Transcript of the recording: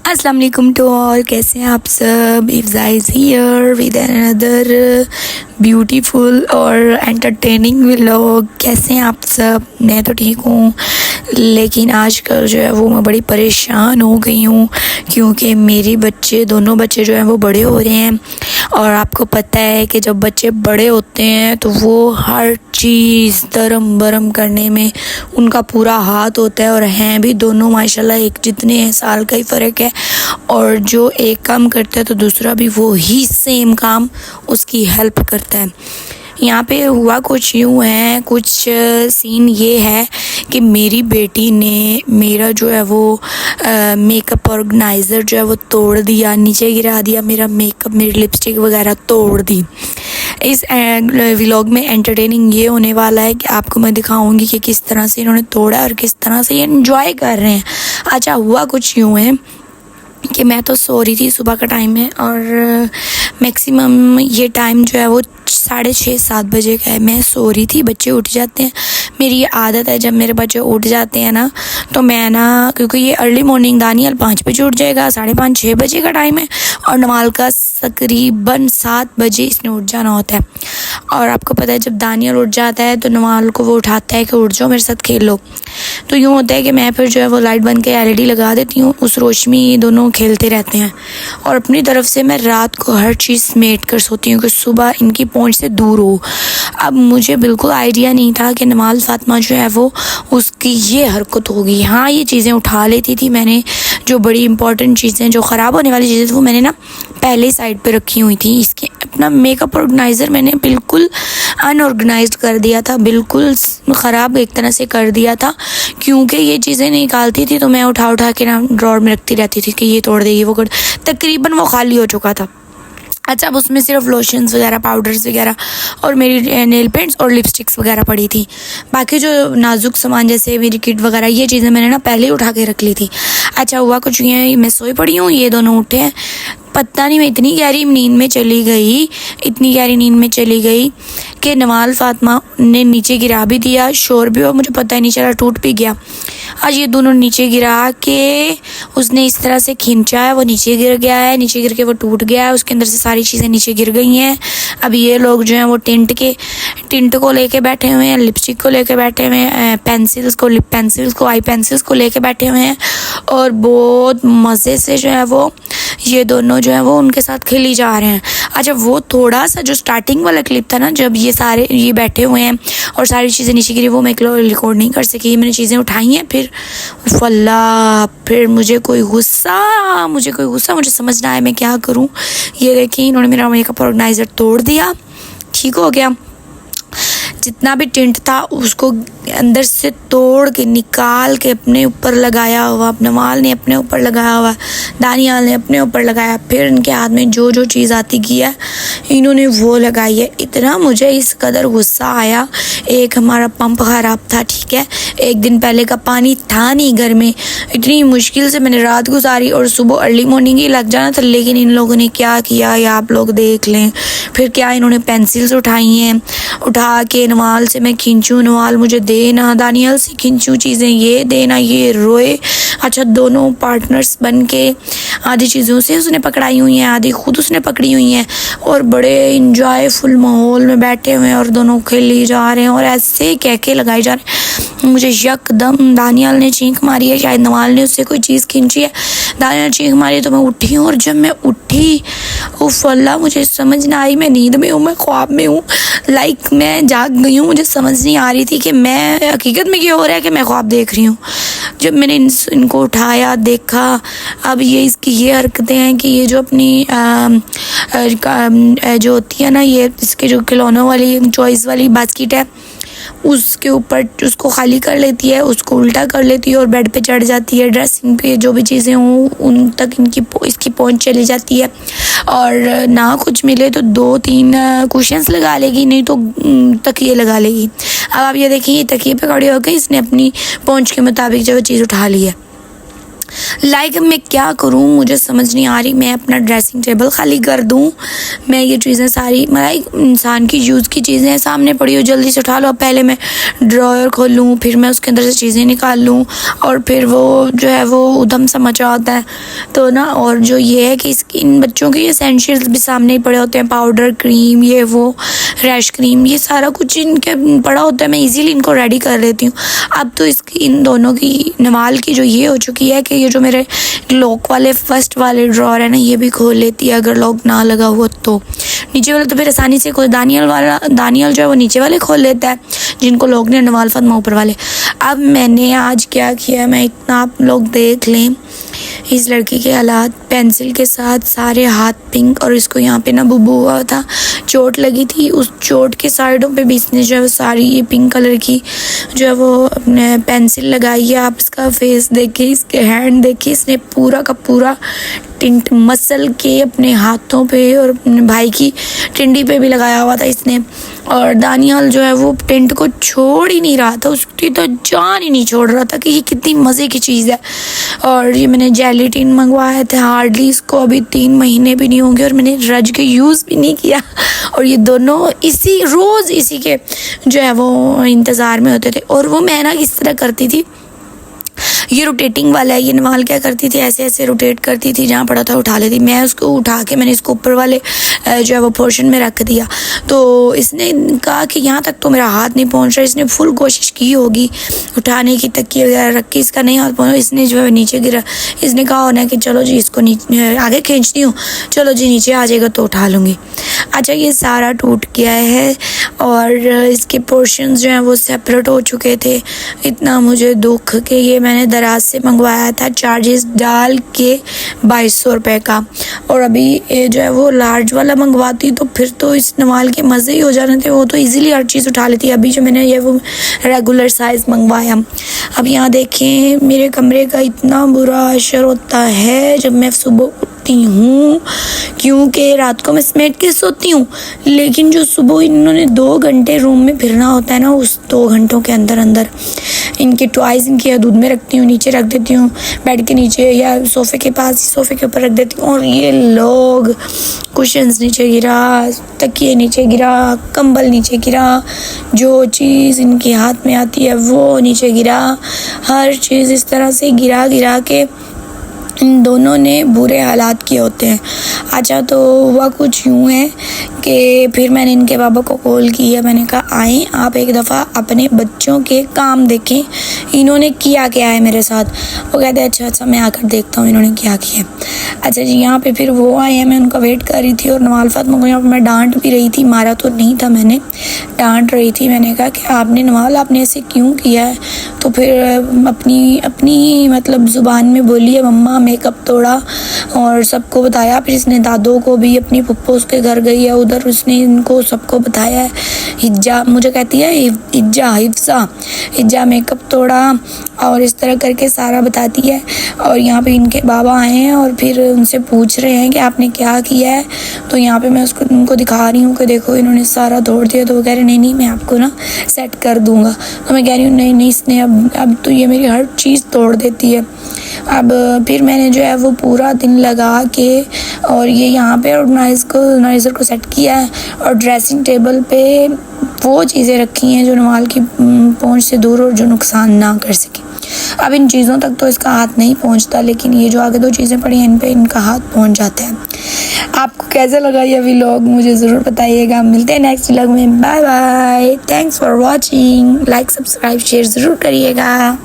अस्सलाम वालेकुम to all. कैसे हैं आप सब? Ifza is here with another beautiful और एंटरटेनिंग व्लॉग। कैसे हैं आप सब? मैं तो ठीक हूँ, लेकिन आजकल जो है वो मैं बड़ी परेशान हो गई हूँ क्योंकि मेरे दोनों बच्चे जो हैं वो बड़े हो रहे हैं। और आपको पता है कि जब बच्चे बड़े होते हैं तो वो हर चीज़ दरम बरम करने में उनका पूरा हाथ होता है। और हैं भी दोनों माशाल्लाह एक जितने हैं, साल का ही फ़र्क है। और जो एक काम करता है तो दूसरा भी वो ही सेम काम उसकी हेल्प करता है। यहाँ पे हुआ कुछ यूँ है, कुछ सीन ये है कि मेरी बेटी ने मेरा जो है वो मेकअप ऑर्गेनाइज़र जो है वो तोड़ दिया, नीचे गिरा दिया। मेरा मेकअप, मेरी लिपस्टिक वगैरह तोड़ दी। इस व्लॉग में एंटरटेनिंग ये होने वाला है कि आपको मैं दिखाऊंगी कि किस तरह से इन्होंने तोड़ा और किस तरह से ये एंजॉय कर रहे हैं। अच्छा, हुआ कुछ यूँ है कि मैं तो सो रही थी, सुबह का टाइम है और मैक्सिमम ये टाइम जो है वो 6:30-7 बजे का है। मैं सो रही थी, बच्चे उठ जाते हैं। मेरी ये आदत है, जब मेरे बच्चे उठ जाते हैं ना तो मैं ना, क्योंकि ये अर्ली मॉर्निंग, दानियल 5 बजे उठ जाएगा, 5:30-6 बजे का टाइम है और नमाल का तकरीबन 7 बजे इसने उठ जाना होता है। और आपको पता है जब दानियल उठ जाता है तो नमाल को वो उठाता है कि उठ जाओ मेरे साथ खेल लो। तो यूँ होता है कि मैं फिर जो है वो लाइट बंद के LED लगा देती हूँ, उस रोशनी दोनों खेलते रहते हैं। और अपनी तरफ से मैं रात को हर चीज़ समेट कर सोती हूँ कि सुबह इनकी पहुँच से दूर हो। अब मुझे बिल्कुल आइडिया नहीं था कि नमाल फातिमा जो है वो उसकी ये हरकत होगी। हाँ, ये चीज़ें उठा लेती थी मैंने, जो बड़ी इंपॉर्टेंट चीज़ें, जो ख़राब होने वाली चीज़ें वो मैंने ना पहले साइड पे रखी हुई थी। इसके अपना मेकअप ऑर्गेनाइज़र मैंने बिल्कुल अनऑर्गेनाइज्ड कर दिया था, बिल्कुल ख़राब एक तरह से कर दिया था, क्योंकि ये चीज़ें निकालती थी तो मैं उठा के ना ड्रॉर में रखती रहती थी कि ये तोड़ देगी वो कर। तकरीबन वो खाली हो चुका था। अच्छा, अब उसमें सिर्फ लोशंस वगैरह, पाउडर्स वगैरह और मेरी नेल पेंट्स और लिपस्टिक्स वगैरह पड़ी थी। बाकी जो नाजुक सामान जैसे मेरी किट वगैरह, ये चीज़ें मैंने ना पहले ही उठा के रख ली थी। अच्छा, हुआ कुछ ये, मैं सोई पड़ी हूँ, ये दोनों उठे हैं। पता नहीं मैं इतनी गहरी नींद में चली गई कि नमाल फातिमा ने नीचे गिरा भी दिया, शोर भी हुआ, मुझे पता ही नहीं चला, टूट भी गया। आज ये दोनों नीचे गिरा के उसने इस तरह से खींचा है, वो नीचे गिर गया है, नीचे गिर के वो टूट गया है, उसके अंदर से सारी चीज़ें नीचे गिर गई हैं। अब ये लोग जो हैं वो टिंट को लेके बैठे हुए हैं, लिपस्टिक को लेके बैठे हुए हैं, लिप पेंसिल्स को, आई पेंसिल्स को लेके बैठे हुए हैं और बहुत मज़े से जो है वो ये दोनों जो है वो उनके साथ खेली जा रहे हैं। अच्छा, वो थोड़ा सा जो स्टार्टिंग वाला क्लिप था ना, जब ये बैठे हुए हैं और सारी चीज़ें नीचे गिरी, वो मैं रिकॉर्ड नहीं कर सकी। मैंने चीज़ें उठाई हैं, फिर मुझे कोई गुस्सा, मुझे समझ ना आया मैं क्या करूं। ये देखिए, इन्होंने मेरा मेकअप ऑर्गेनाइज़र तोड़ दिया। ठीक हो गया, जितना भी टिंट था उसको अंदर से तोड़ के निकाल के अपने ऊपर लगाया हुआ, नमाल ने अपने ऊपर लगाया हुआ, दानियाल ने अपने ऊपर लगाया, फिर इनके हाथ में जो जो चीज़ आती की है इन्होंने वो लगाई है। इतना मुझे इस कदर गुस्सा आया। एक हमारा पंप ख़राब था, ठीक है, एक दिन पहले का पानी था नहीं घर में, इतनी मुश्किल से मैंने रात गुजारी और सुबह अर्ली मॉर्निंग ही लग जाना था। लेकिन इन लोगों ने क्या किया ये आप लोग देख लें। फिर क्या, इन्होंने पेंसिल्स उठाई हैं, उठा के नवाल से मैं खींचूँ, नवाल मुझे देना, दानियल से खींचूँ चीज़ें, ये देना, ये रोए। अच्छा, दोनों पार्टनर्स बन के आधी चीज़ों से उसने पकड़ाई हुई हैं, आधी खुद उसने पकड़ी हुई हैं और बड़े इंजॉयफुल माहौल में बैठे हुए हैं और दोनों खेली जा रहे हैं और ऐसे कहके लगाए जा रहे हैं। मुझे यकदम दानियल ने चीख मारी है, शायद नवाल ने उससे कोई चीज़ खींची है, दानियल ने चीख मारी तो मैं उठी हूँ। और जब मैं उठी, उफ़ अल्लाह, मुझे समझ ना आई मैं नींद में हूँ, मैं ख्वाब में हूँ, लाइक मैं जाग गई हूँ। मुझे समझ नहीं आ रही थी कि मैं हकीकत में क्या हो रहा है, कि मैं ख्वाब देख रही हूँ। जब मैंने इनको उठाया, देखा, अब ये इसकी ये हरकतें हैं कि ये जो अपनी जो होती है ना, ये इसके जो खिलौनों वाली चॉइस वाली बास्केट है उसके ऊपर उसको खाली कर लेती है, उसको उल्टा कर लेती है और बेड पे चढ़ जाती है। ड्रेसिंग पे जो भी चीज़ें हों उन तक इसकी पहुंच चली जाती है। और ना कुछ मिले तो 2-3 कुशन्स लगा लेगी, नहीं तो तकिए लगा लेगी। अब आप ये देखिए, ये तकिए पे खड़ी हो गई, इसने अपनी पहुंच के मुताबिक जो चीज़ उठा ली है। लाइक मैं क्या करूँ, मुझे समझ नहीं आ रही। मैं अपना ड्रेसिंग टेबल खाली कर दूँ, मैं ये चीज़ें सारी, मतलब इंसान की यूज़ की चीज़ें सामने पड़ी हो, जल्दी से उठा लो। अब पहले मैं ड्रॉयर खोल लूँ, फिर मैं उसके अंदर से चीज़ें निकाल लूँ, और फिर वो जो है वो उधम सा मचा होता है। तो ना, और जो ये है कि इन बच्चों के एसेंशियल्स भी सामने ही पड़े होते हैं, पाउडर, क्रीम, ये वो, रैश क्रीम, ये सारा कुछ इनके पड़ा होता है। मैं इजीली इनको रेडी कर लेती हूँ। अब तो इसकी, इन दोनों की, नवाल की जो ये हो चुकी है कि ये जो मेरे लॉक वाले फर्स्ट वाले ड्रॉर है ना, ये भी खोल लेती है अगर लॉक ना लगा हुआ तो। नीचे वाला तो फिर आसानी से खोल, दानियल जो है वो नीचे वाले खोल लेता है, जिनको लॉक ने, नवाल फातिमा ऊपर वाले। अब मैंने आज क्या किया, मैं इतना, आप लोग देख लें इस लड़की के हालात। पेंसिल के साथ सारे हाथ पिंक, और इसको यहाँ पे ना बुबू हुआ था, चोट लगी थी, उस चोट के साइडों पे भी इसने जो है वो सारी ये पिंक कलर की जो है वो अपने पेंसिल लगाई है। आप इसका फेस देखिए, इसके हैंड देखिए, इसने पूरा का पूरा टिंट मसल के अपने हाथों पे और अपने भाई की टिंडी पे भी लगाया हुआ था इसने। और दानियल जो है वो टिंट को छोड़ ही नहीं रहा था, उसकी तो जान ही नहीं छोड़ रहा था कि ये कितनी मज़े की चीज़ है। और ये मैंने जेलेटिन मंगवाया था, हार्डली इसको अभी 3 महीने भी नहीं होंगे, और मैंने रज के यूज़ भी नहीं किया। और ये दोनों रोज़ इसी के जो है वो इंतज़ार में होते थे। और वो मैं ना किस तरह करती थी, ये रोटेटिंग वाला है, ये नवाल क्या करती थी, ऐसे ऐसे रोटेट करती थी, जहाँ पड़ा था उठा लेती। मैं उसको उठा के मैंने इसको ऊपर वाले जो है वो पोर्शन में रख दिया। तो इसने कहा कि यहाँ तक तो मेरा हाथ नहीं पहुँच रहा। इसने फुल कोशिश की होगी उठाने की, तकिए वगैरह रख के, इसका नहीं हाथ पहुँचा। इसने जो है नीचे गिरा, इसने कहा होना कि चलो जी इसको नीचे आगे खींचती हूँ, चलो जी नीचे आ जाएगा तो उठा लूँगी। अच्छा, ये सारा टूट गया है और इसके पोर्शंस जो हैं वो सेपरेट हो चुके थे। इतना मुझे दुख कि ये मैंने दराज से मंगवाया था चार्जेस डाल के 2200 रुपये का, और अभी ये जो है वो लार्ज वाला मंगवाती तो फिर तो इस नवाल के मज़े ही हो जाने थे। वो तो इजीली हर चीज़ उठा लेती। अभी जो मैंने ये वो रेगुलर साइज़ मंगवाया। अब यहाँ देखें, मेरे कमरे का इतना बुरा असर होता है जब मैं सुबह उठती हूँ, क्योंकि रात को मैं समेट के सोती हूँ, लेकिन जो सुबह इन्होंने 2 घंटे रूम में फिरना होता है ना, उस 2 घंटों के अंदर अंदर इनके टॉयज़ इनके दूध में रखती हूँ, नीचे रख देती हूँ बेड के नीचे या सोफ़े के पास, सोफ़े के ऊपर रख देती हूँ। और ये लोग कुशन्स नीचे गिरा, तकिए नीचे गिरा, कंबल नीचे गिरा, जो चीज़ इनके हाथ में आती है वो नीचे गिरा, हर चीज़ इस तरह से गिरा गिरा के इन दोनों ने बुरे हालात किए होते हैं। अच्छा, तो हुआ कुछ यूँ है कि फिर मैंने इनके बाबा को कॉल किया, मैंने कहा आएँ आप एक दफ़ा अपने बच्चों के काम देखें, इन्होंने किया क्या है मेरे साथ। वो कहते हैं अच्छा मैं आकर देखता हूँ इन्होंने क्या किया। अच्छा जी, यहाँ पे फिर वो आए हैं, मैं उनका वेट कर रही थी, और नवाल फातिमा को यहाँ पर मैं डांट भी रही थी, मारा तो नहीं था मैंने, डांट रही थी। मैंने कहा कि आपने नवाल, आपने ऐसे क्यों किया है। तो फिर अपनी मतलब ज़ुबान में बोली है, मम्मा मेकअप तोड़ा, और सबको बताया। फिर इसने दादों को भी, अपनी पप्पो उसके घर गई है उधर, उसने इनको सबको बताया है। हिज्जा मुझे कहती है, हिज्जा मेकअप तोड़ा, और इस तरह करके सारा बताती है। और यहाँ पे इनके बाबा आए हैं और फिर उनसे पूछ रहे हैं कि आपने क्या किया है। तो यहाँ पे मैं उनको दिखा रही हूँ कि देखो इन्होंने सारा तोड़ दिया। तो वो कह रहे नहीं मैं आपको ना सेट कर दूँगा। तो मैं कह रही हूँ नहीं इसने अब तो ये मेरी हर चीज़ तोड़ देती है। अब फिर मैंने जो है वो पूरा दिन लगा के और ये यहाँ पे ऑर्गेनाइज़र को सेट किया है, और ड्रेसिंग टेबल पे वो चीज़ें रखी हैं जो नवाल की पहुँच से दूर और जो नुकसान ना कर सके। अब इन चीज़ों तक तो इसका हाथ नहीं पहुँचता, लेकिन ये जो आगे 2 चीज़ें पड़ी हैं इन पे इनका हाथ पहुँच जाता है। आपको कैसा लगा ये व्लॉग मुझे ज़रूर बताइएगा। मिलते हैं नेक्स्ट व्लॉग में। Bye bye, thanks for watching. Like subscribe share ज़रूर करिएगा।